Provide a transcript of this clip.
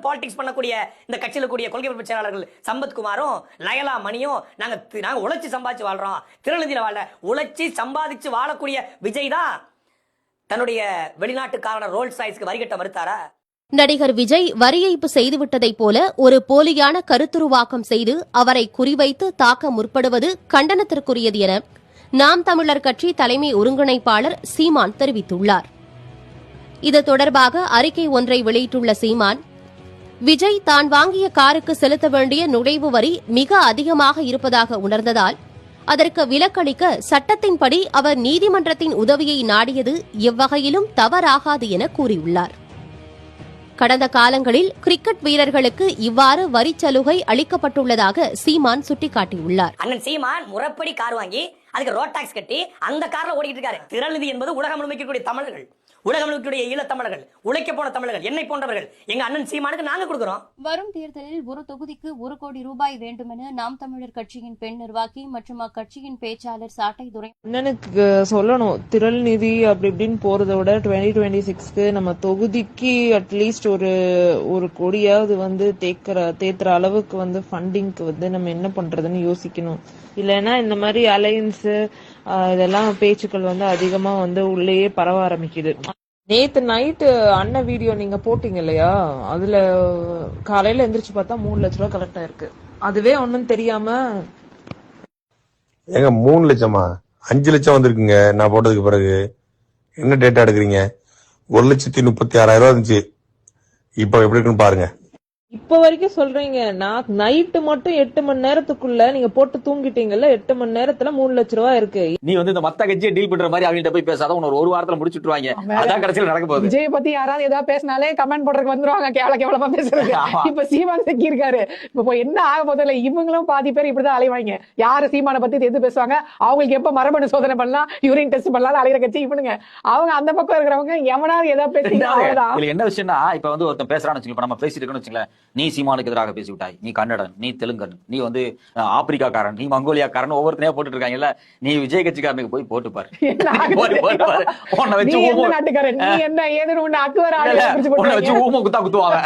Politics பண்ணக்கூடிய இந்த கட்சியில கூடிய கொள்கை பரப்பு செயலாளர்கள் சம்பத்குமாரும் லயலா மணியும் நாங்க உழைச்சி சம்பாதிச்சு வாழ்றோம், திருநெல்வேலியில வாழ உழைச்சி சம்பாதிச்சு வாழக்கூடிய விஜய் தான் தன்னுடைய வெளிநாட்டுக்காரன ரோல்ஸ் ராய்ஸ்க்கு வரிகட்ட மறுத்தாரா? நடிகர் விஜய் வரி ஏய்ப்பு செய்துவிட்டதைப் போல ஒரு போலியான கருத்துருவாக்கம் செய்து அவரை குறிவைத்து தாக்க முற்படுவது கண்டனத்திற்குரியது என நாம் தமிழர் கட்சி தலைமை ஒருங்கிணைப்பாளர் சீமான் தெரிவித்துள்ளார். இது தொடர்பாக அறிக்கை ஒன்றை வெளியிட்டுள்ள சீமான், விஜய் தான் வாங்கிய காருக்கு செலுத்த வேண்டிய நுழைவு வரி மிக அதிகமாக இருப்பதாக உணர்ந்ததால் அதற்கு விலக்களிக்க சட்டத்தின்படி அவர் நீதிமன்றத்தின் உதவியை நாடியது எவ்வகையிலும் தவறாகாது என கூறியுள்ளார். கடந்த காலங்களில் கிரிக்கெட் வீரர்களுக்கு இவ்வாறு வரிச் சலுகை அளிக்கப்பட்டுள்ளதாக சீமான் சுட்டிக்காட்டியுள்ளார். அண்ணன் சீமான் முறைப்படி கார் வாங்கி அதுக்கு ரோட் டாக்ஸ் கட்டி அந்த கார்ல ஓடிட்டு இருக்காரு. திரள்நிதி என்பது உலகம் முழுமைக்கக்கூடிய தமிழர்கள், உலகம் முழுமைக்குடைய ஈழத்தமிழர்கள், உழைக்க போன தமிழர்கள், என்னை போன்றவர்கள். எங்க அண்ணன் சீமானுக்கு நாங்க கொடுக்கிறோம். வரும் தேர்தலில் ஒரு தொகுதிக்கு 1 கோடி ரூபாய் வேண்டுமென நாம் தமிழர் கட்சியின் பெண் நிர்வாகி மற்றும் அக்கட்சியின் பேச்சாளர் சாட்டை துரை அண்ணனுக்கு சொல்லணும், திரள் நிதி அப்படி இப்படின்னு போறதை விட 2026க்கு நம்ம தொகுதிக்கு அட்லீஸ்ட் ஒரு கோடியாவது வந்து தேத்துற அளவுக்கு ஃபண்டிங்க்கு நம்ம என்ன பண்றதுன்னு யோசிக்கணும். இல்லைன்னா இந்த மாதிரி அலையன்ஸ் இதெல்லாம் பேச்சுக்கள் அதிகமா உள்ளேயே பரவ ஆரம்பிக்குது. நேத்து நைட்டு அண்ணன் வீடியோ நீங்க போட்டீங்க இல்லையா, அதுல காலையில எந்திரிச்சு பார்த்தா 3 லட்சம் ரூபாய் கலெக்ட் ஆயிருக்கு. அதுவே ஒன்னும் தெரியாம ஏங்க 3 லட்சமா 5 லட்சம் வந்திருக்குங்க. நான் போட்டதுக்கு பிறகு என்ன டேட்டா எடுக்கிறீங்க? 1,36,000 ரூபாய் இருந்துச்சு. இப்ப எப்படி இருக்குன்னு பாருங்க. இப்ப வரைக்கும் சொல்றீங்க, நான் நைட்டு மட்டும் 8 மணி நேரத்துக்குள்ள நீங்க போட்டு தூங்கிட்டீங்கல்ல, 8 மணி நேரத்துல 3 லட்சம் ரூபாய் இருக்கு. நீ இந்த மத்த கட்சியை டீல் பண்ற மாதிரி அவங்கள்ட்ட போய் பேசாத, ஒரு வாரத்துல முடிச்சுட்டுருவாங்க. அதான் கடைசியில் நடக்க போகுது. விஜய் பத்தி யாராவது ஏதாவது பேசினாலே கமெண்ட் போடுறதுக்கு வந்துருவாங்க, கேவலமா பேசுறது. இப்ப சீமான் சிக்கி இருக்காரு. இப்ப என்ன ஆக போதில்ல, இவங்களும் பாதி பேர் இப்படிதான் அலைவாங்க. யாரு சீமான பத்தி எது பேசுவாங்க, அவங்களுக்கு எப்ப மரபணு சோதனை பண்ணலாம், யூரின் டெஸ்ட் பண்ணலாம் அலைகிற கட்சி இவனுங்க. அவங்க அந்த பக்கம் இருக்கிறவங்க எவனாவது ஏதாவது பேசிக்கலாம். என்ன விஷயம்னா, இப்ப ஒருத்தன் பேசுறான்னு வச்சுக்கல, நம்ம பேசிட்டு இருக்கோம்னு வச்சுக்கல, நீ சீமானுக்கு எதிராக பேசிவிட்டாய், நீ கன்னடன், நீ தெலுங்கன், நீ ஆப்பிரிக்காக்காரன், நீ மங்கோலியாக்காரன், ஒவ்வொருத்தனையா போட்டு இருக்காங்கல்ல. நீ விஜய் கட்சிக்காரனுக்கு போய் போட்டு பாரு. உன்னை வச்சு ஊம குத்தா குத்துவாங்க.